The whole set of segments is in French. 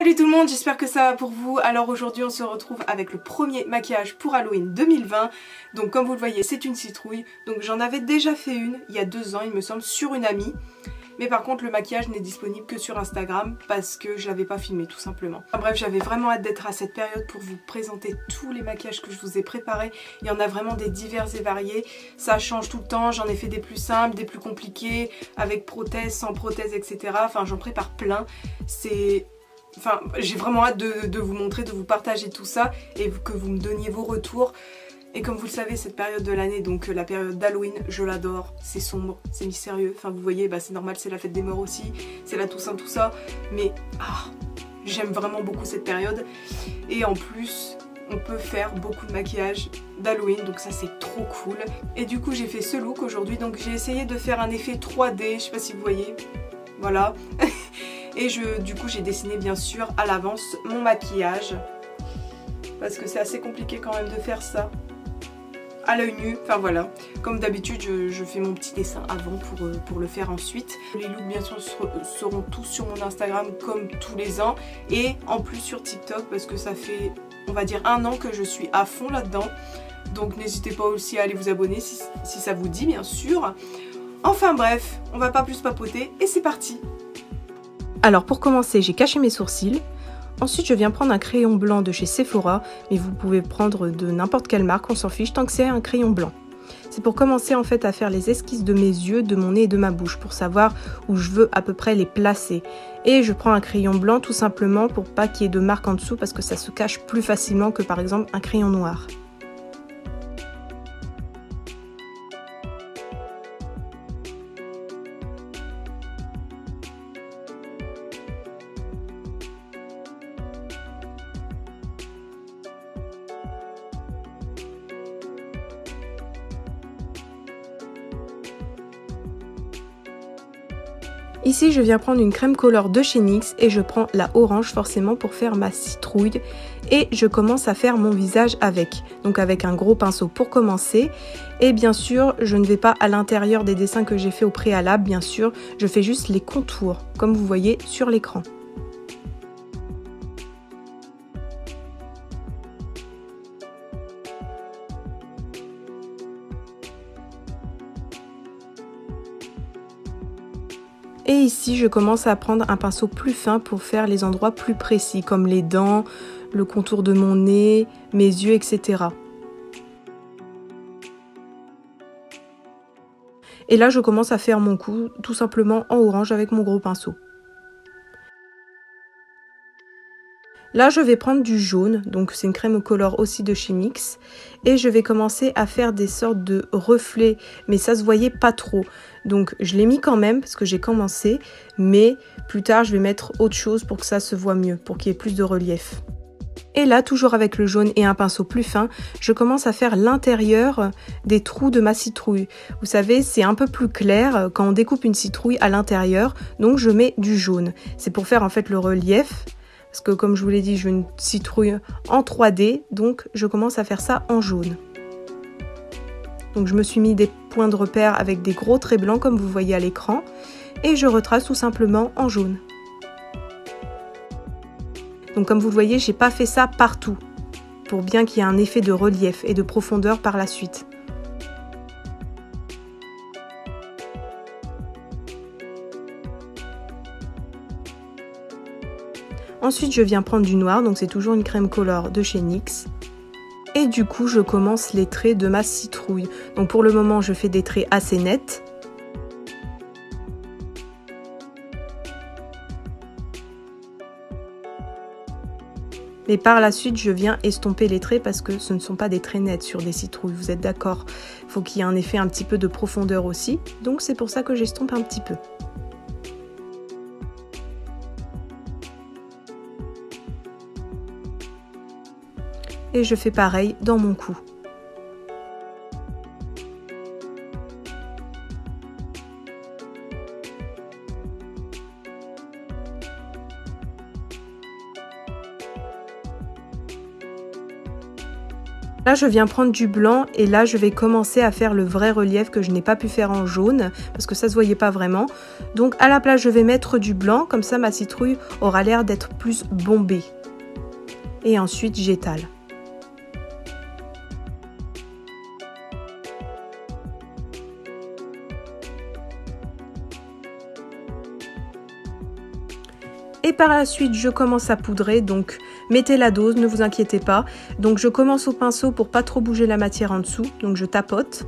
Salut tout le monde, j'espère que ça va pour vous. Alors aujourd'hui on se retrouve avec le premier maquillage pour Halloween 2020. Donc comme vous le voyez c'est une citrouille. Donc j'en avais déjà fait une il y a 2 ans il me semble sur une amie. Mais par contre le maquillage n'est disponible que sur Instagram parce que je l'avais pas filmé tout simplement. Enfin, bref, j'avais vraiment hâte d'être à cette période pour vous présenter tous les maquillages que je vous ai préparés. Il y en a vraiment des divers et variés. Ça change tout le temps, j'en ai fait des plus simples, des plus compliqués, avec prothèse, sans prothèse, etc. Enfin j'en prépare plein. Enfin, j'ai vraiment hâte de vous montrer, de vous partager tout ça et que vous me donniez vos retours. Et comme vous le savez, cette période de l'année, donc la période d'Halloween, je l'adore. C'est sombre, c'est mystérieux. Enfin, vous voyez, bah, c'est normal, c'est la fête des morts aussi. C'est la Toussaint, tout ça. Mais j'aime vraiment beaucoup cette période. Et en plus, on peut faire beaucoup de maquillage d'Halloween. Donc ça, c'est trop cool. Et du coup, j'ai fait ce look aujourd'hui. Donc j'ai essayé de faire un effet 3D. Je sais pas si vous voyez. Voilà. Et du coup j'ai dessiné bien sûr à l'avance mon maquillage parce que c'est assez compliqué quand même de faire ça à l'œil nu. Enfin voilà, comme d'habitude je fais mon petit dessin avant pour le faire ensuite. Les looks bien sûr seront tous sur mon Instagram comme tous les ans et en plus sur TikTok parce que ça fait on va dire 1 an que je suis à fond là-dedans. Donc n'hésitez pas aussi à aller vous abonner si ça vous dit bien sûr. Enfin bref, on va pas plus papoter et c'est parti. Alors pour commencer, j'ai caché mes sourcils. Ensuite, je viens prendre un crayon blanc de chez Sephora, mais vous pouvez prendre de n'importe quelle marque, on s'en fiche tant que c'est un crayon blanc. C'est pour commencer en fait à faire les esquisses de mes yeux, de mon nez et de ma bouche, pour savoir où je veux à peu près les placer. Et je prends un crayon blanc tout simplement pour pas qu'il y ait de marque en dessous, parce que ça se cache plus facilement que par exemple un crayon noir. Ici, je viens prendre une crème color de chez NYX et je prends la orange forcément pour faire ma citrouille. Et je commence à faire mon visage avec. Donc avec un gros pinceau pour commencer. Et bien sûr, je ne vais pas à l'intérieur des dessins que j'ai fait au préalable, bien sûr. Je fais juste les contours, comme vous voyez sur l'écran. Et ici, je commence à prendre un pinceau plus fin pour faire les endroits plus précis, comme les dents, le contour de mon nez, mes yeux, etc. Et là, je commence à faire mon cou, tout simplement en orange avec mon gros pinceau. Là, je vais prendre du jaune, donc c'est une crème color aussi de chez NYX. Et je vais commencer à faire des sortes de reflets, mais ça se voyait pas trop. Donc je l'ai mis quand même, parce que j'ai commencé, mais plus tard je vais mettre autre chose pour que ça se voit mieux, pour qu'il y ait plus de relief. Et là, toujours avec le jaune et un pinceau plus fin, je commence à faire l'intérieur des trous de ma citrouille. Vous savez, c'est un peu plus clair quand on découpe une citrouille à l'intérieur, donc je mets du jaune. C'est pour faire en fait le relief. Parce que comme je vous l'ai dit, je veux une citrouille en 3D, donc je commence à faire ça en jaune. Donc je me suis mis des points de repère avec des gros traits blancs comme vous voyez à l'écran. Et je retrace tout simplement en jaune. Donc comme vous le voyez, j'ai pas fait ça partout. Pour bien qu'il y ait un effet de relief et de profondeur par la suite. Ensuite, je viens prendre du noir, donc c'est toujours une crème color de chez NYX. Et du coup, je commence les traits de ma citrouille. Donc pour le moment, je fais des traits assez nets. Mais par la suite, je viens estomper les traits parce que ce ne sont pas des traits nets sur des citrouilles, vous êtes d'accord? Il faut qu'il y ait un effet un petit peu de profondeur aussi. Donc c'est pour ça que j'estompe un petit peu. Et je fais pareil dans mon cou. Là, je viens prendre du blanc et là, je vais commencer à faire le vrai relief que je n'ai pas pu faire en jaune parce que ça se voyait pas vraiment. Donc, à la place, je vais mettre du blanc. Comme ça, ma citrouille aura l'air d'être plus bombée. Et ensuite, j'étale. Et par la suite, je commence à poudrer, donc mettez la dose, ne vous inquiétez pas. Donc je commence au pinceau pour pas trop bouger la matière en dessous, donc je tapote.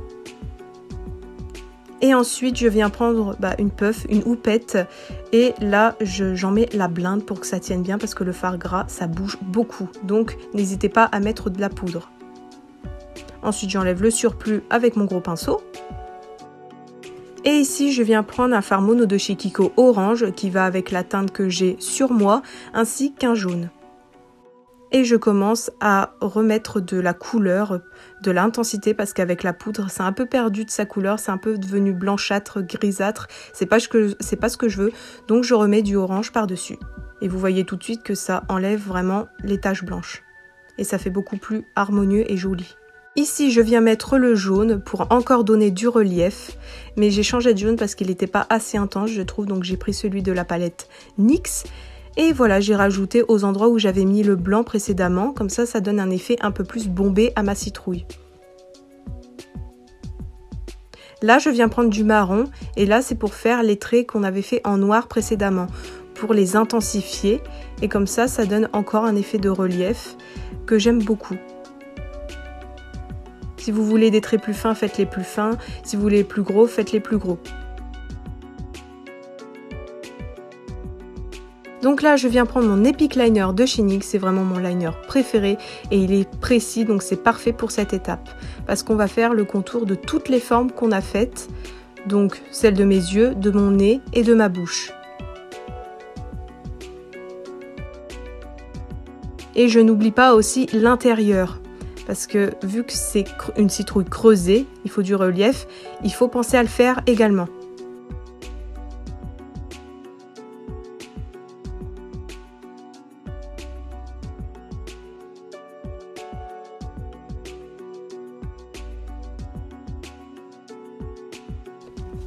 Et ensuite, je viens prendre une puff, une houppette, et là, j'en mets la blinde pour que ça tienne bien, parce que le fard gras, ça bouge beaucoup. Donc n'hésitez pas à mettre de la poudre. Ensuite, j'enlève le surplus avec mon gros pinceau. Et ici, je viens prendre un fard mono de chez Kiko orange qui va avec la teinte que j'ai sur moi, ainsi qu'un jaune. Et je commence à remettre de la couleur, de l'intensité, parce qu'avec la poudre, c'est un peu perdu de sa couleur, c'est un peu devenu blanchâtre, grisâtre, c'est pas ce que je veux, donc je remets du orange par-dessus. Et vous voyez tout de suite que ça enlève vraiment les taches blanches. Et ça fait beaucoup plus harmonieux et joli. Ici, je viens mettre le jaune pour encore donner du relief, mais j'ai changé de jaune parce qu'il n'était pas assez intense, je trouve, donc j'ai pris celui de la palette NYX. Et voilà, j'ai rajouté aux endroits où j'avais mis le blanc précédemment, comme ça, ça donne un effet un peu plus bombé à ma citrouille. Là, je viens prendre du marron, et là, c'est pour faire les traits qu'on avait fait en noir précédemment, pour les intensifier, et comme ça, ça donne encore un effet de relief que j'aime beaucoup. Si vous voulez des traits plus fins, faites-les plus fins. Si vous voulez plus gros, faites-les plus gros. Donc là, je viens prendre mon Epic Liner de chez NYX. C'est vraiment mon liner préféré et il est précis, donc c'est parfait pour cette étape. Parce qu'on va faire le contour de toutes les formes qu'on a faites. Donc celle de mes yeux, de mon nez et de ma bouche. Et je n'oublie pas aussi l'intérieur. Parce que vu que c'est une citrouille creusée, il faut du relief, il faut penser à le faire également.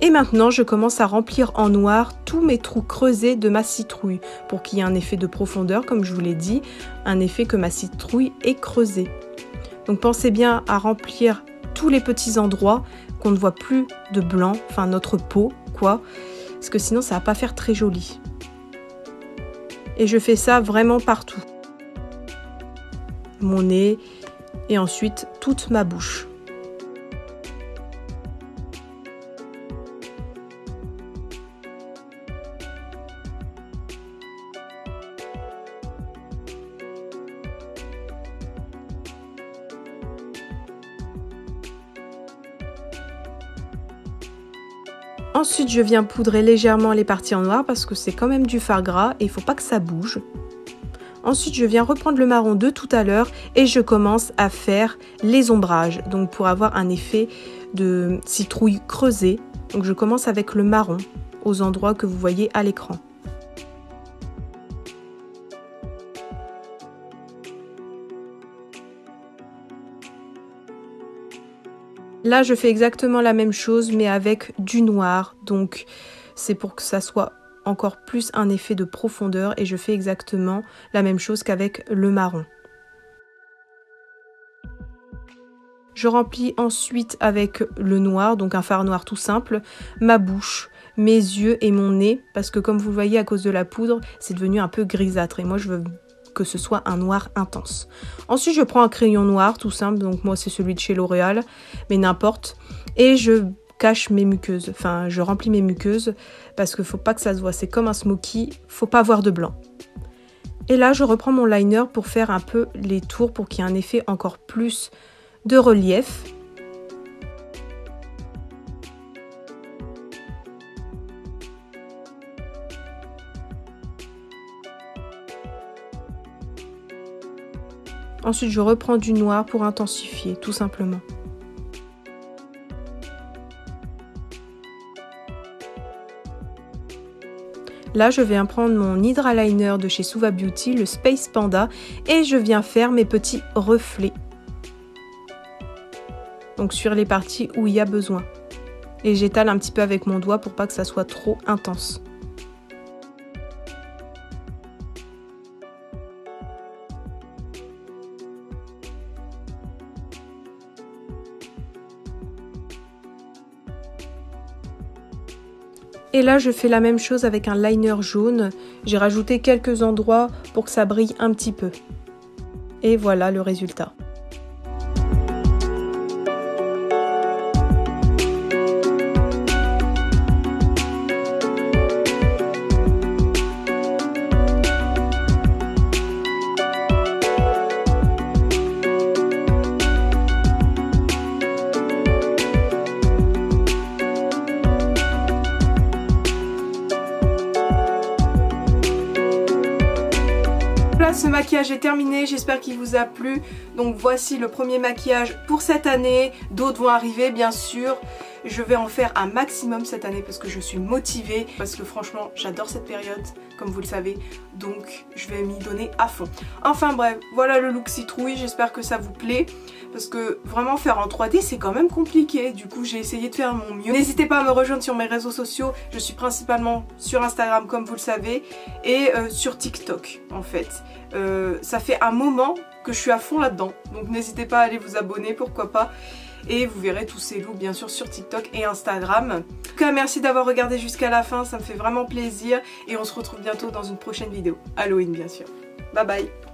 Et maintenant, je commence à remplir en noir tous mes trous creusés de ma citrouille pour qu'il y ait un effet de profondeur, comme je vous l'ai dit, un effet que ma citrouille est creusée. Donc pensez bien à remplir tous les petits endroits qu'on ne voit plus de blanc, enfin notre peau, quoi, parce que sinon ça va pas faire très joli. Et je fais ça vraiment partout. Mon nez et ensuite toute ma bouche. Ensuite, je viens poudrer légèrement les parties en noir parce que c'est quand même du fard gras et il ne faut pas que ça bouge. Ensuite, je viens reprendre le marron de tout à l'heure et je commence à faire les ombrages. Donc pour avoir un effet de citrouille creusée. Donc je commence avec le marron aux endroits que vous voyez à l'écran. Là, je fais exactement la même chose, mais avec du noir. Donc, c'est pour que ça soit encore plus un effet de profondeur. Et je fais exactement la même chose qu'avec le marron. Je remplis ensuite avec le noir, donc un fard noir tout simple, ma bouche, mes yeux et mon nez. Parce que comme vous le voyez, à cause de la poudre, c'est devenu un peu grisâtre. Et moi, je veux que ce soit un noir intense. Ensuite, je prends un crayon noir tout simple, donc moi c'est celui de chez L'Oréal, mais n'importe, et je cache mes muqueuses, enfin je remplis mes muqueuses parce qu'il faut pas que ça se voit, c'est comme un smoky, faut pas avoir de blanc. Et là, je reprends mon liner pour faire un peu les tours pour qu'il y ait un effet encore plus de relief. Ensuite, je reprends du noir pour intensifier, tout simplement. Là, je viens prendre mon Hydra Liner de chez Suva Beauty, le Space Panda, et je viens faire mes petits reflets. donc sur les parties où il y a besoin. Et j'étale un petit peu avec mon doigt pour pas que ça soit trop intense. Et là je fais la même chose avec un liner jaune, j'ai rajouté quelques endroits pour que ça brille un petit peu. Et voilà le résultat. Ce maquillage est terminé, j'espère qu'il vous a plu. Donc voici le premier maquillage pour cette année. D'autres vont arriver bien sûr. Je vais en faire un maximum cette année parce que je suis motivée. Parce que franchement j'adore cette période comme vous le savez. Donc je vais m'y donner à fond. Enfin bref, voilà le look citrouille. J'espère que ça vous plaît. Parce que vraiment faire en 3D c'est quand même compliqué. Du coup j'ai essayé de faire mon mieux. N'hésitez pas à me rejoindre sur mes réseaux sociaux. Je suis principalement sur Instagram comme vous le savez. Et sur TikTok en fait. Ça fait un moment que je suis à fond là-dedans. Donc n'hésitez pas à aller vous abonner, pourquoi pas. Et vous verrez tous ces looks bien sûr sur TikTok et Instagram. En tout cas merci d'avoir regardé jusqu'à la fin, ça me fait vraiment plaisir. Et on se retrouve bientôt dans une prochaine vidéo. Halloween bien sûr. Bye bye.